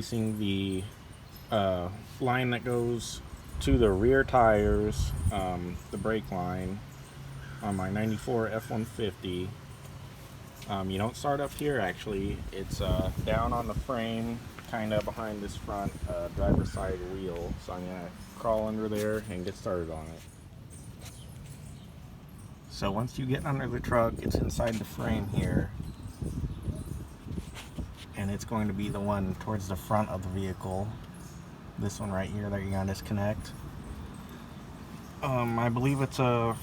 replacing the line that goes to the rear tires, the brake line on my 94 F150. You don't start up here actually, it's down on the frame, kind of behind this front driver's side wheel. So I'm going to crawl under there and get started on it. So once you get under the truck, it's inside the frame here, and it's going to be the one towards the front of the vehicle. This one right here that you're going to disconnect. I believe it's a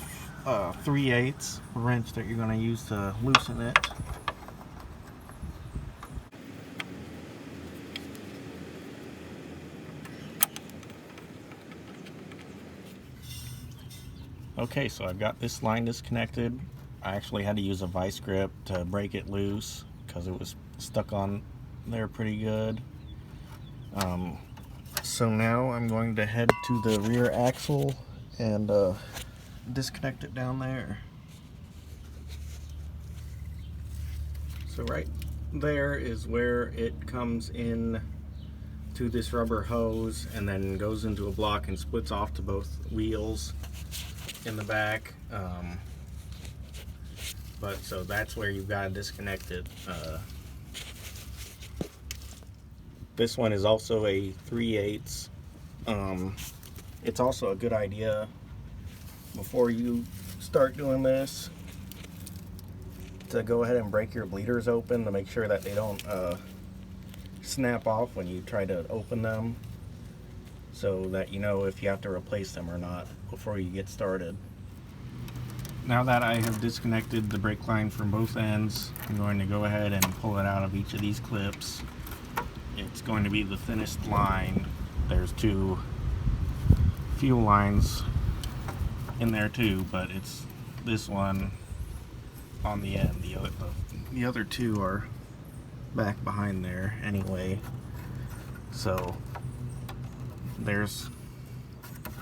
3/8 wrench that you're going to use to loosen it. Okay, so I've got this line disconnected. I actually had to use a vice grip to break it loose because it was stuck on there pretty good. So now I'm going to head to the rear axle and disconnect it down there. So right there is where it comes in to this rubber hose and then goes into a block and splits off to both wheels in the back. But so that's where you've got to disconnect it. This one is also a 3/8. It's also a good idea before you start doing this to go ahead and break your bleeders open to make sure that they don't snap off when you try to open them, so that you know if you have to replace them or not before you get started. Now that I have disconnected the brake line from both ends, I'm going to go ahead and pull it out of each of these clips. It's going to be the thinnest line. There's two fuel lines in there too, but it's this one on the end. The other two are back behind there anyway. So there's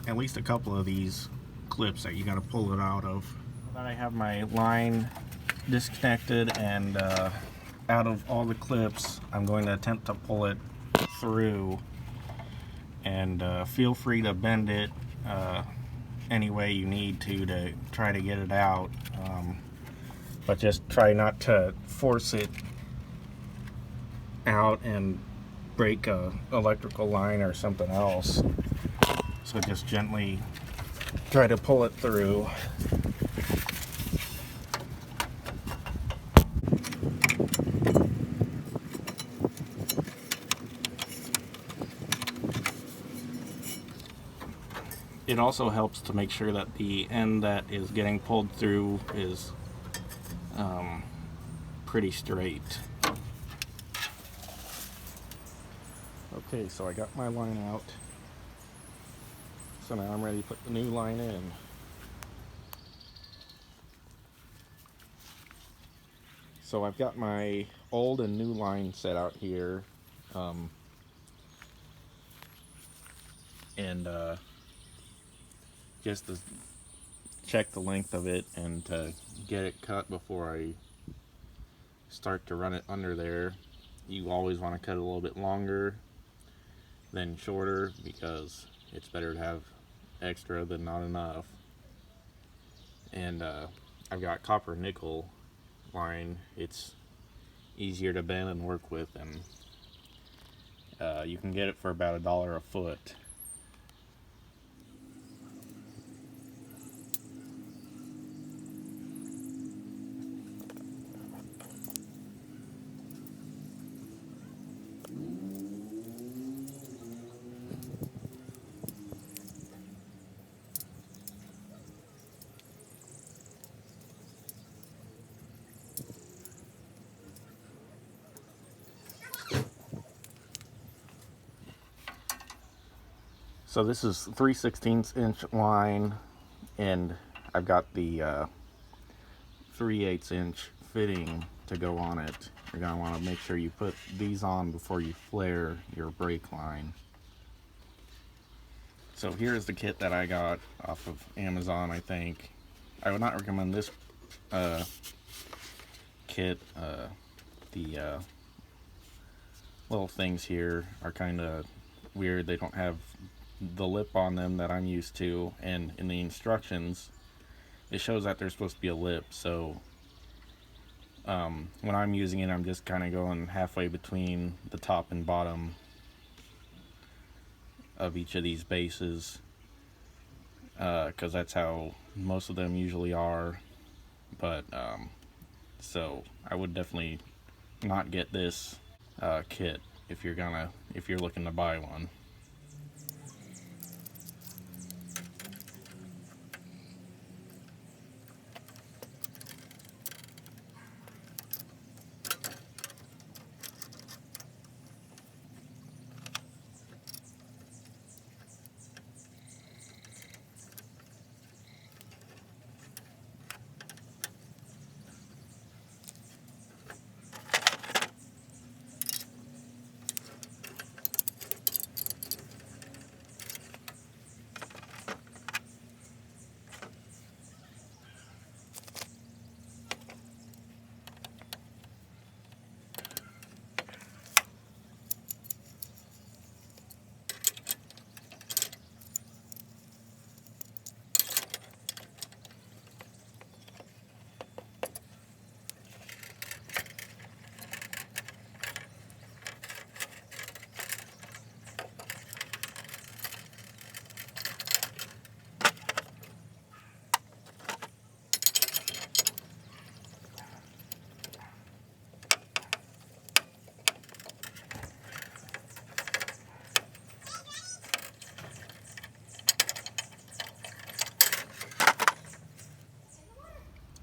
at least a couple of these clips that you got to pull it out of. Now that I have my line disconnected and out of all the clips, I'm going to attempt to pull it through, and feel free to bend it any way you need to try to get it out, but just try not to force it out and break a electrical line or something else. So just gently try to pull it through. It also helps to make sure that the end that is getting pulled through is pretty straight. Okay, so I got my line out. So now I'm ready to put the new line in. So I've got my old and new line set out here. Just to check the length of it and to get it cut before I start to run it under there. You always want to cut it a little bit longer than shorter, because it's better to have extra than not enough. And I've got copper nickel line. It's easier to bend and work with, and you can get it for about $1 a foot. So this is 3/16 inch line, and I've got the 3/8 inch fitting to go on it. You're going to want to make sure you put these on before you flare your brake line. So here's the kit that I got off of Amazon, I think. I would not recommend this kit. The little things here are kind of weird. They don't have the lip on them that I'm used to, and in the instructions it shows that there's supposed to be a lip. So when I'm using it, I'm just kind of going halfway between the top and bottom of each of these bases, because that's how most of them usually are. But so I would definitely not get this kit if you're looking to buy one.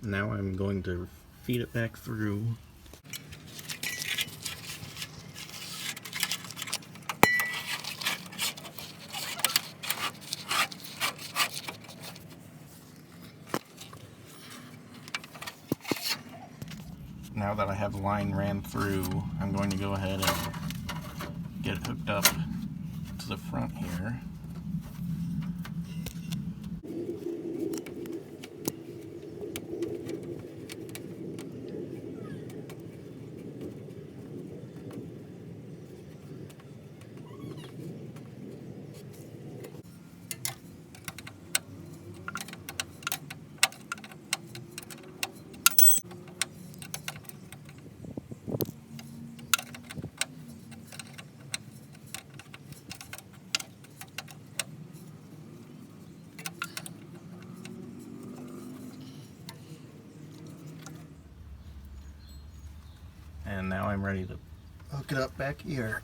Now I'm going to feed it back through. Now that I have the line ran through, I'm going to go ahead and get it hooked up to the front here. And now I'm ready to hook it up back here.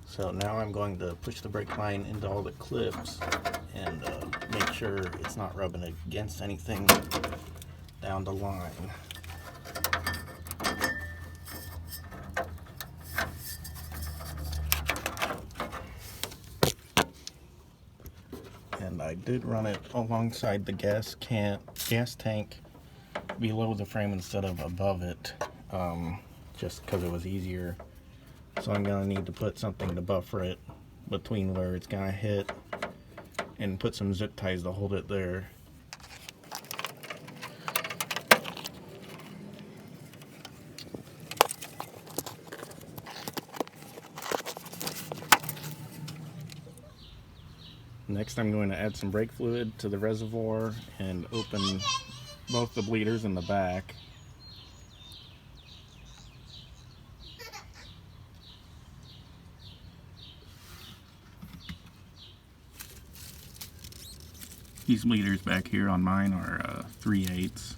So now I'm going to push the brake line into all the clips and make sure it's not rubbing against anything down the line. And I did run it alongside the gas tank below the frame instead of above it, just because it was easier. So I'm going to need to put something to buffer it between where it's going to hit and put some zip ties to hold it there. Next I'm going to add some brake fluid to the reservoir and open both the bleeders in the back. These bleeders back here on mine are 3/8.